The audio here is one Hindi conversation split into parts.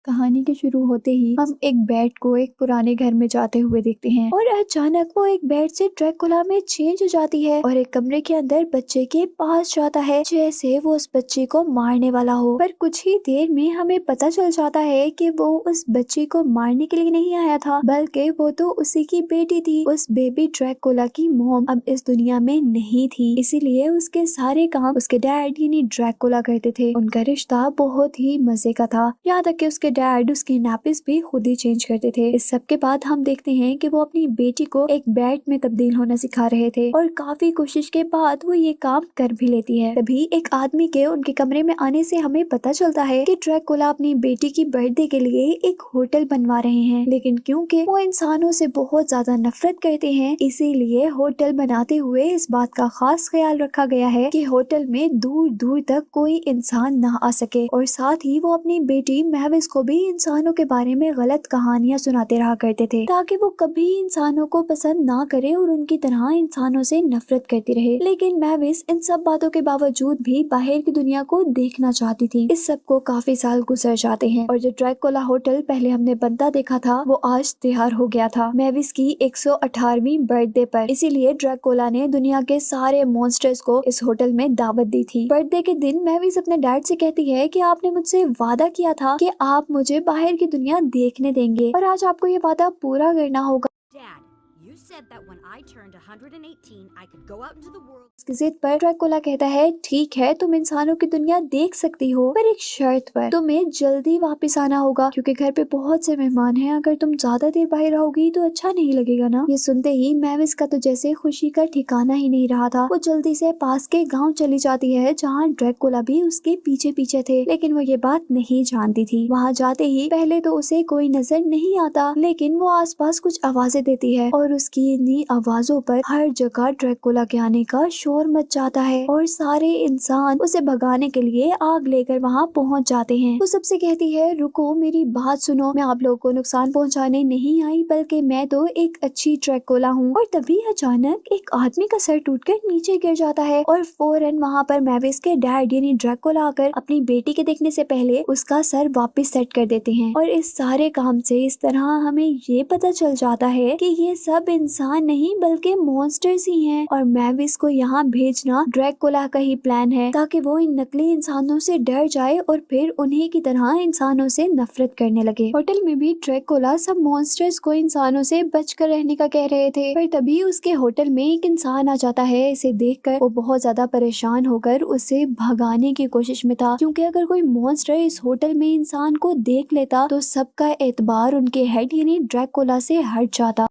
कहानी के शुरू होते ही हम एक बेट को एक पुराने घर में जाते हुए देखते हैं और अचानक वो एक बेट से ड्रैकुला में चेंज हो जाती है और एक कमरे के अंदर बच्चे के पास जाता है, जैसे वो उस बच्चे को मारने वाला हो। पर कुछ ही देर में हमें पता चल जाता है कि वो उस बच्चे को मारने के लिए नहीं आया था, बल्कि वो तो उसी की बेटी थी। उस बेबी ड्रैकुला की मॉम अब इस दुनिया में नहीं थी, इसीलिए उसके सारे काम उसके डैड यानी ड्रैकुला करते थे। उनका रिश्ता बहुत ही मजे का था, यहाँ तक कि उसके डैड उसके नैपिस भी खुद ही चेंज करते थे। इस सब के बाद हम देखते हैं कि वो अपनी बेटी को एक बैट में तब्दील होना सिखा रहे थे और काफी कोशिश के बाद वो ये काम कर भी लेती है। तभी एक आदमी के उनके कमरे में आने से हमें पता चलता है कि ड्रैकुला अपनी बेटी की बर्थडे के लिए एक होटल बनवा रहे हैं, लेकिन क्योंकि वो इंसानों से बहुत ज्यादा नफरत करते हैं, इसीलिए होटल बनाते हुए इस बात का खास ख्याल रखा गया है कि होटल में दूर दूर तक कोई इंसान ना आ सके। और साथ ही वो अपनी बेटी महविस को भी इंसानों के बारे में गलत कहानियां सुनाते रहा करते थे, ताकि वो कभी इंसानों को पसंद ना करे और उनकी तरह इंसानों से नफरत करती रहे। लेकिन महविस इन सब बातों के बावजूद भी बाहर की दुनिया को देखना चाहती थी। इस सब को काफी साल गुजर जाते हैं और जो ड्रैकुला होटल पहले हमने बनता देखा था वो आज तैयार हो गया था महविस की 118वीं बर्थडे पर। इसीलिए ड्रैकुला ने दुनिया के सारे मॉन्स्टर्स को इस होटल में दावत दी थी। बर्थडे के दिन महविस अपने डैड से कहती है कि आपने मुझसे वादा किया था कि आप मुझे बाहर की दुनिया देखने देंगे और आज आपको ये वादा पूरा करना होगा। Dad, you said that when I turned 118, I could go out into the world. इसकी जिद पर ड्रैकुला कहता है, ठीक है तुम इंसानों की दुनिया देख सकती हो, पर एक शर्त पर, तुम्हें जल्दी वापस आना होगा क्योंकि घर पे बहुत से मेहमान हैं। अगर तुम ज्यादा देर बाहर रहोगी तो अच्छा नहीं लगेगा ना। ये सुनते ही मैविस का तो जैसे खुशी का ठिकाना ही नहीं रहा था। वो जल्दी से पास के गाँव चली जाती है जहाँ ड्रैकुला भी उसके पीछे पीछे थे, लेकिन वो ये बात नहीं जानती थी। वहाँ जाते ही पहले तो उसे कोई नजर नहीं आता, लेकिन वो आसपास कुछ आवाजें देती है और उसकी इन्हीं आवाजों पर हर जगह ड्रैकुला के आने का शोर मच जाता है और सारे इंसान उसे भगाने के लिए आग लेकर वहाँ पहुँच जाते हैं। वो सबसे कहती है, रुको मेरी बात सुनो, मैं आप लोगों को नुकसान पहुँचाने नहीं आई, बल्कि मैं तो एक अच्छी ड्रैकुला हूँ। और तभी अचानक एक आदमी का सर टूटकर नीचे गिर जाता है और फौरन वहाँ पर मैविस के डैड यानी ड्रैकुला आकर अपनी बेटी के देखने से पहले उसका सर वापस सेट कर देते हैं। और इस सारे काम से इस तरह हमें ये पता चल जाता है कि ये सब इंसान नहीं बल्कि मॉन्स्टर्स ही हैं और मैविस को यहाँ भेजना ड्रैकुला का ही प्लान है, ताकि वो इन नकली इंसानों से डर जाए और फिर उन्हीं की तरह इंसानों से नफरत करने लगे। होटल में भी ड्रैकुला सब मॉन्स्टर्स को इंसानों से बचकर रहने का कह रहे थे, पर तभी उसके होटल में एक इंसान आ जाता है। इसे देखकर वो बहुत ज्यादा परेशान होकर उसे भगाने की कोशिश में था, क्योंकि अगर कोई मॉन्स्टर इस होटल में इंसान को देख लेता तो सबका एतबार उनके हेड यानी ड्रैकुला से हट जाता।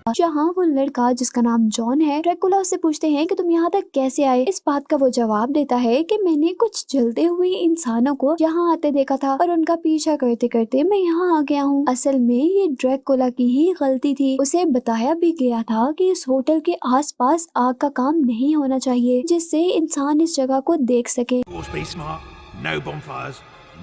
जहाँ वो लड़का जिसका नाम जॉन है, ड्रैकुला उससे पूछते हैं कि तुम यहाँ तक कैसे आए। इस बात का वो जवाब देता है कि मैंने कुछ जलते हुए इंसानों को यहाँ आते देखा था और उनका पीछा करते करते मैं यहाँ आ गया हूँ। असल में ये ड्रैकुला की ही गलती थी। उसे बताया भी गया था कि इस होटल के आसपास आग का काम नहीं होना चाहिए, जिससे इंसान इस जगह को देख सके।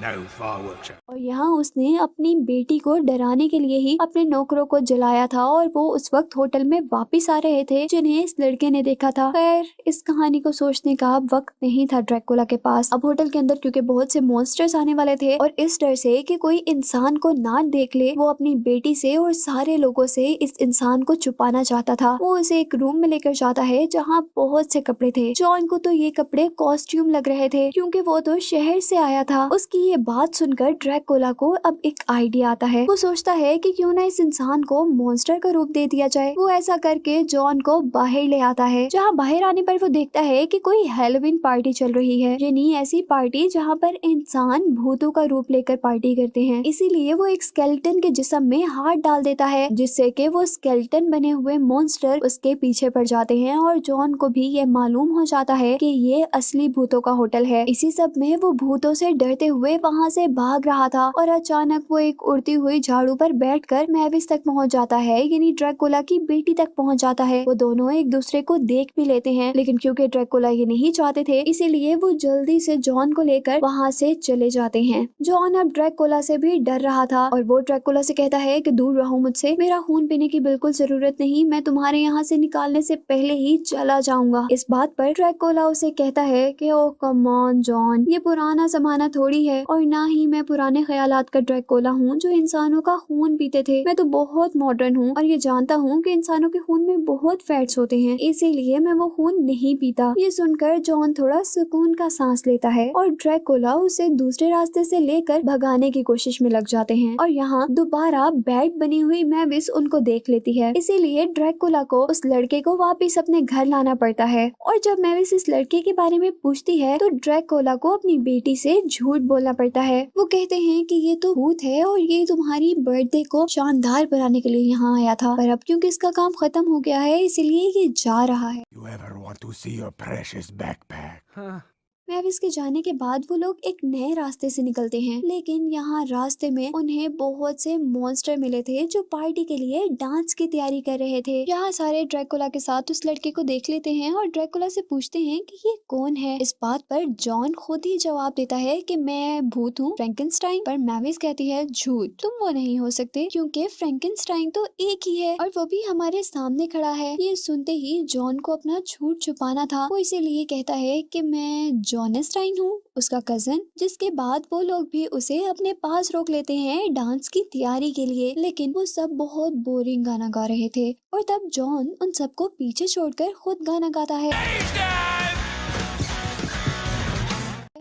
और यहाँ उसने अपनी बेटी को डराने के लिए ही अपने नौकरों को जलाया था और वो उस वक्त होटल में वापस आ रहे थे जिन्हें इस लड़के ने देखा था। खैर इस कहानी को सोचने का अब वक्त नहीं था ड्रैकुला के पास। अब होटल के अंदर क्योंकि बहुत से मॉन्स्टर्स आने वाले थे और इस डर से कि कोई इंसान को ना देख ले, वो अपनी बेटी से और सारे लोगों से इस इंसान को छुपाना चाहता था। वो उसे एक रूम में लेकर जाता है जहाँ बहुत से कपड़े थे। जॉन को तो ये कपड़े कॉस्ट्यूम लग रहे थे क्योंकि वो तो शहर से आया था। उसकी ये बात सुनकर ड्रैकुला को अब एक आइडिया आता है। वो सोचता है कि क्यों ना इस इंसान को मॉन्स्टर का रूप दे दिया जाए। वो ऐसा करके जॉन को बाहर ले आता है, जहाँ बाहर आने पर वो देखता है कि कोई हैलोवीन पार्टी चल रही है, यानी ऐसी पार्टी जहाँ पर इंसान भूतों का रूप लेकर पार्टी करते हैं। इसीलिए वो एक स्केलेटन के जिस्म में हाथ डाल देता है, जिससे कि वो स्केलेटन बने हुए मॉन्स्टर उसके पीछे पड़ जाते हैं और जॉन को भी ये मालूम हो जाता है कि ये असली भूतों का होटल है। इसी सब में वो भूतों से डरते हुए हुए वहाँ से भाग रहा था और अचानक वो एक उड़ती हुई झाड़ू पर बैठकर मैविस तक पहुँच जाता है, यानी ड्रैकुला की बेटी तक पहुँच जाता है। वो दोनों एक दूसरे को देख भी लेते हैं, लेकिन क्योंकि ड्रैकुला ये नहीं चाहते थे इसीलिए वो जल्दी से जॉन को लेकर वहाँ से चले जाते हैं। जॉन अब ड्रैकुला से भी डर रहा था और वो ड्रैकुला से कहता है कि दूर रहो मुझसे, मेरा खून पीने की बिल्कुल जरूरत नहीं, मैं तुम्हारे यहाँ से निकालने से पहले ही चला जाऊंगा। इस बात पर ड्रैकुला उसे कहता है कि ओ कम ऑन जॉन, ये पुराना जमाना थोड़ी है और ना ही मैं पुराने ख्यालात का ड्रैकुला हूँ जो इंसानों का खून पीते थे। मैं तो बहुत मॉडर्न हूँ और ये जानता हूँ कि इंसानों के खून में बहुत फैट्स होते हैं, इसीलिए मैं वो खून नहीं पीता। ये सुनकर जॉन थोड़ा सुकून का सांस लेता है और ड्रैकुला उसे दूसरे रास्ते से लेकर भगाने की कोशिश में लग जाते हैं और यहाँ दोबारा बेड बनी हुई मैविस उनको देख लेती है, इसीलिए ड्रैकुला को उस लड़के को वापस अपने घर लाना पड़ता है। और जब मैविस इस लड़के के बारे में पूछती है तो ड्रैकुला को अपनी बेटी से झूठ बोलना पड़ता है। वो कहते हैं कि ये तो भूत है और ये तुम्हारी बर्थडे को शानदार बनाने के लिए यहाँ आया था, पर अब क्योंकि इसका काम खत्म हो गया है इसलिए ये जा रहा है। You ever want to see your precious backpack? मैविस के जाने के बाद वो लोग एक नए रास्ते से निकलते हैं, लेकिन यहाँ रास्ते में उन्हें बहुत से मॉन्स्टर मिले थे जो पार्टी के लिए डांस की तैयारी कर रहे थे। यहाँ सारे ड्रैकुला के साथ उस लड़के को देख लेते हैं और ड्रैकुला से पूछते हैं कि ये कौन है। इस बात पर जॉन खुद ही जवाब देता है कि मैं भूत हूँ फ्रैंकेनस्टाइन, पर मैविस कहती है झूठ, तुम वो नहीं हो सकते क्योंकि फ्रैंकेनस्टाइन तो एक ही है और वो भी हमारे सामने खड़ा है। ये सुनते ही जॉन को अपना झूठ छुपाना था, वो इसीलिए कहता है कि मैं जॉनेस्टाइन हूँ, उसका कजन। जिसके बाद वो लोग भी उसे अपने पास रोक लेते हैं डांस की तैयारी के लिए, लेकिन वो सब बहुत बोरिंग गाना गा रहे थे और तब जॉन उन सबको पीछे छोड़कर खुद गाना गाता है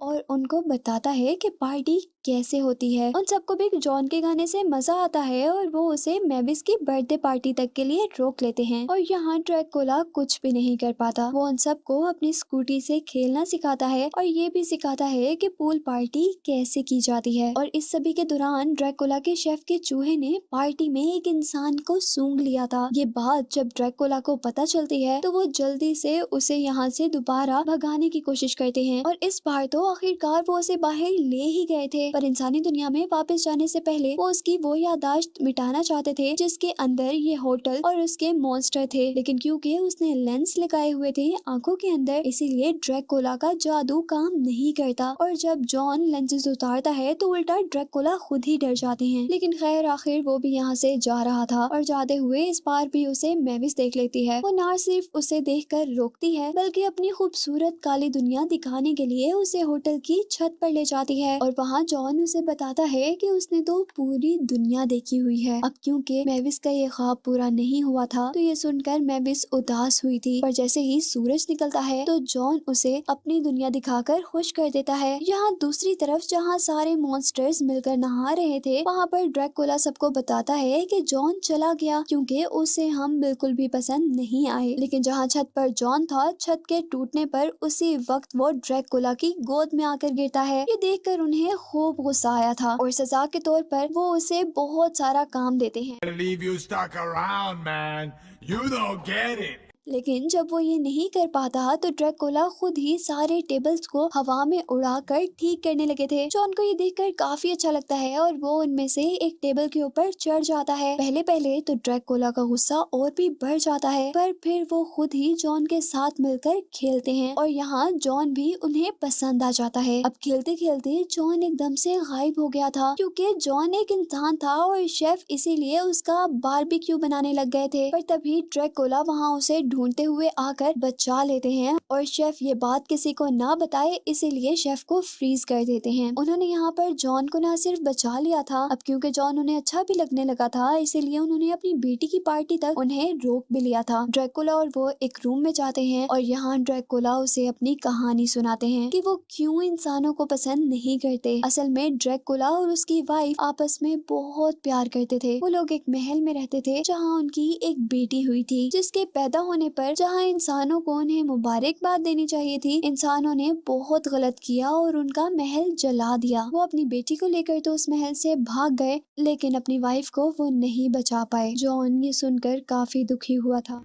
और उनको बताता है कि पार्टी कैसे होती है। उन सबको भी जॉन के गाने से मजा आता है और वो उसे मैविस की बर्थडे पार्टी तक के लिए रोक लेते हैं और यहाँ ड्रैकुला कुछ भी नहीं कर पाता। वो उन सबको अपनी स्कूटी से खेलना सिखाता है और ये भी सिखाता है कि पूल पार्टी कैसे की जाती है। और इस सभी के दौरान ड्रैकुला के शेफ के चूहे ने पार्टी में एक इंसान को सूंघ लिया था। ये बात जब ड्रैकुला को पता चलती है तो वो जल्दी से उसे यहाँ से दोबारा भगाने की कोशिश करते हैं और इस बार तो आखिरकार वो उसे बाहर ले ही गए थे, पर इंसानी दुनिया में वापस जाने से पहले वो उसकी वो याददाश्त मिटाना चाहते थे जिसके अंदर ये होटल और उसके मॉन्स्टर थे। लेकिन क्योंकि उसने लेंस लगाए हुए थे आंखों के अंदर, इसीलिए ड्रैकुला का जादू काम नहीं करता और जब जॉन लेंसेज उतारता है तो उल्टा ड्रैकुला खुद ही डर जाते हैं। लेकिन खैर आखिर वो भी यहाँ से जा रहा था और जाते हुए इस बार भी उसे मैविस देख लेती है। वो ना सिर्फ उसे देखकर रोकती है बल्कि अपनी खूबसूरत काली दुनिया दिखाने के लिए उसे होटल की छत पर ले जाती है और वहाँ जॉन उसे बताता है कि उसने तो पूरी दुनिया देखी हुई है। अब क्योंकि मैविस का ये ख्वाब पूरा नहीं हुआ था तो ये सुनकर मैविस उदास हुई थी, पर जैसे ही सूरज निकलता है तो जॉन उसे अपनी दुनिया दिखाकर खुश कर देता है। यहाँ दूसरी तरफ जहाँ सारे मॉन्स्टर्स मिलकर नहा रहे थे वहाँ पर ड्रैकुला सबको बताता है कि जॉन चला गया क्योंकि उसे हम बिल्कुल भी पसंद नहीं आए। लेकिन जहाँ छत पर जॉन था, छत के टूटने पर उसी वक्त वो ड्रैकुला की गोद में आकर गिरता है। ये देखकर उन्हें खूब गुस्सा आया था और सजा के तौर पर वो उसे बहुत सारा काम देते हैं। Leave you stuck around, man. You don't get it. लेकिन जब वो ये नहीं कर पाता तो ड्रैकुला खुद ही सारे टेबल्स को हवा में उड़ाकर ठीक करने लगे थे। जॉन को ये देखकर काफी अच्छा लगता है और वो उनमें से एक टेबल के ऊपर चढ़ जाता है। पहले पहले तो ड्रैकुला का गुस्सा और भी बढ़ जाता है, पर फिर वो खुद ही जॉन के साथ मिलकर खेलते हैं और यहाँ जॉन भी उन्हें पसंद आ जाता है। अब खेलते खेलते जॉन एकदम से गायब हो गया था क्योंकि जॉन एक इंसान था और शेफ इसीलिए उसका बारबेक्यू बनाने लग गए थे। पर तभी ड्रैकुला वहाँ उसे ढूंढते हुए आकर बचा लेते हैं और शेफ ये बात किसी को ना बताए इसीलिए शेफ को फ्रीज कर देते हैं। उन्होंने यहाँ पर जॉन को ना सिर्फ बचा लिया था, अब क्योंकि जॉन उन्हें अच्छा भी लगने लगा था इसीलिए उन्होंने अपनी बेटी की पार्टी तक उन्हें रोक भी लिया था। ड्रैकुला और वो एक रूम में जाते हैं और यहाँ ड्रैकुला उसे अपनी कहानी सुनाते हैं कि वो क्यों इंसानों को पसंद नहीं करते। असल में ड्रैकुला और उसकी वाइफ आपस में बहुत प्यार करते थे। वो लोग एक महल में रहते थे जहाँ उनकी एक बेटी हुई थी जिसके पैदा होने पर जहां इंसानों को उन्हें मुबारकबाद देनी चाहिए थी, इंसानों ने बहुत गलत किया और उनका महल जला दिया। वो अपनी बेटी को लेकर तो उस महल से भाग गए लेकिन अपनी वाइफ को वो नहीं बचा पाए। जॉन ये सुनकर काफी दुखी हुआ था।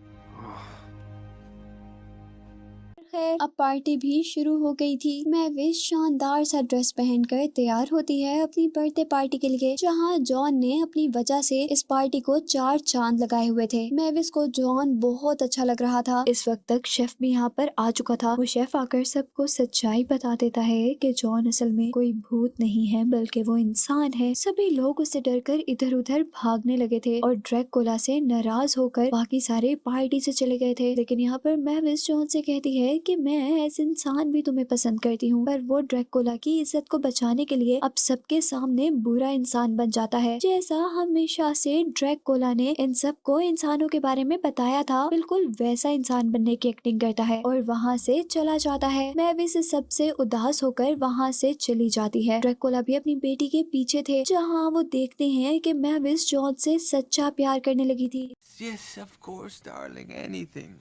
खैर अब पार्टी भी शुरू हो गई थी। मैविस शानदार सा ड्रेस पहनकर तैयार होती है अपनी बर्थडे पार्टी के लिए, जहाँ जॉन ने अपनी वजह से इस पार्टी को 4 चांद लगाए हुए थे। मैविस को जॉन बहुत अच्छा लग रहा था। इस वक्त तक शेफ भी यहाँ पर आ चुका था। वो शेफ आकर सबको सच्चाई बता देता है कि जॉन असल में कोई भूत नहीं है बल्कि वो इंसान है। सभी लोग उससे डरकर इधर उधर भागने लगे थे और ड्रैकुला से नाराज होकर बाकी सारे पार्टी से चले गए थे। लेकिन यहाँ पर मैविस जॉन से कहती है कि मैं एज इंसान भी तुम्हें पसंद करती हूँ, पर वो ड्रैकुला की इज्जत को बचाने के लिए अब सबके सामने बुरा इंसान बन जाता है, जैसा हमेशा से ड्रैकुला ने इन सबको इंसानों के बारे में बताया था। बिल्कुल वैसा इंसान बनने की एक्टिंग करता है और वहाँ से चला जाता है। मैविस सबसे उदास होकर वहाँ से चली जाती है। ड्रैकुला भी अपनी बेटी के पीछे थे, जहाँ वो देखते हैं कि मैविस जॉन से सच्चा प्यार करने लगी थी। Yes, of course, darling, anything.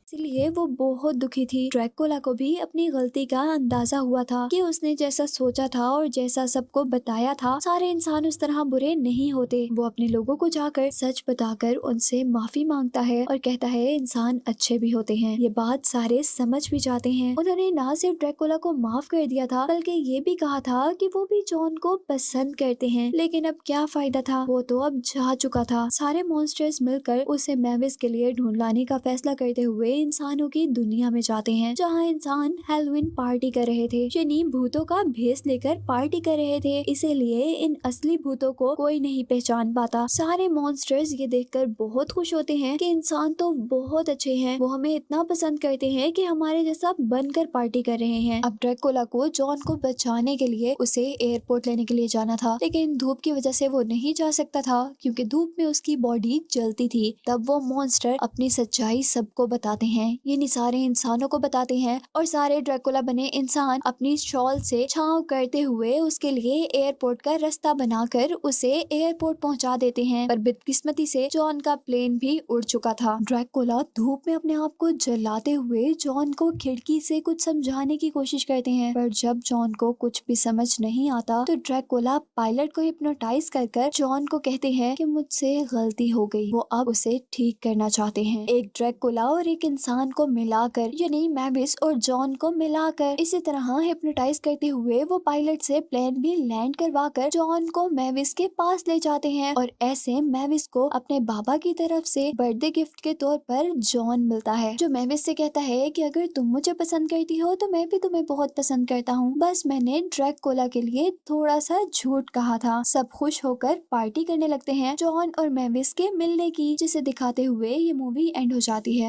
इसलिए वो बहुत दुखी थी। ड्रैकुला को भी अपनी गलती का अंदाजा हुआ था कि उसने जैसा सोचा था और जैसा सबको बताया था, सारे इंसान उस तरह बुरे नहीं होते। वो अपने लोगों को जाकर सच बताकर उनसे माफी मांगता है और कहता है इंसान अच्छे भी होते हैं। ये बात सारे समझ भी जाते हैं। उन्होंने ना सिर्फ ड्रैकुला को माफ कर दिया था बल्कि ये भी कहा था कि वो भी जॉन को पसंद करते हैं। लेकिन अब क्या फायदा था, वो तो अब जा चुका था। सारे मॉन्स्टर्स मिलकर उसे मैविस के लिए ढूंढ लाने का फैसला करते हुए इंसानों की दुनिया में जाते हैं, जहाँ इंसान हैलोवीन पार्टी कर रहे थे, यानी भूतों का भेस लेकर पार्टी कर रहे थे। इसीलिए इन असली भूतों को कोई नहीं पहचान पाता। सारे मॉन्स्टर्स ये देखकर बहुत खुश होते हैं कि इंसान तो बहुत अच्छे हैं, वो हमें इतना पसंद करते हैं कि हमारे जैसा बनकर पार्टी कर रहे हैं। अब ड्रैकुला को जॉन को बचाने के लिए उसे एयरपोर्ट लेने के लिए जाना था, लेकिन धूप की वजह से वो नहीं जा सकता था क्योंकि धूप में उसकी बॉडी जलती थी। तब वो मॉन्स्टर अपनी सच्चाई सबको बताते हैं, ये सारे इंसानों को बताते हैं और सारे ड्रैकुला बने इंसान अपनी शॉल से छांव करते हुए उसके लिए एयरपोर्ट का रास्ता बनाकर उसे एयरपोर्ट पहुंचा देते हैं। पर बदकिस्मती से जॉन का प्लेन भी उड़ चुका था। ड्रैकुला धूप में अपने आप को जलाते हुए जॉन को खिड़की से कुछ समझाने की कोशिश करते हैं, पर जब जॉन को कुछ भी समझ नहीं आता तो ड्रैकुला पायलट को हिप्नोटाइज कर जॉन को कहते हैं कि मुझसे गलती हो गई। वो अब उसे ठीक करना चाहते हैं। एक ड्रैकुला और एक इंसान को मिलाकर, यानी मैविस और जॉन को मिलाकर, इसी तरह हिप्नोटाइज करते हुए वो पायलट से प्लेन भी लैंड करवाकर जॉन को मैविस के पास ले जाते हैं। और ऐसे मैविस को अपने बाबा की तरफ से बर्थडे गिफ्ट के तौर पर जॉन मिलता है, जो मैविस से कहता है कि अगर तुम मुझे पसंद करती हो तो मैं भी तुम्हें बहुत पसंद करता हूँ, बस मैंने ड्रैकुला के लिए थोड़ा सा झूठ कहा था। सब खुश होकर पार्टी करने लगते हैं जॉन और मैविस के मिलने की, जिसे दिखाते हुए ये मूवी एंड हो जाती है।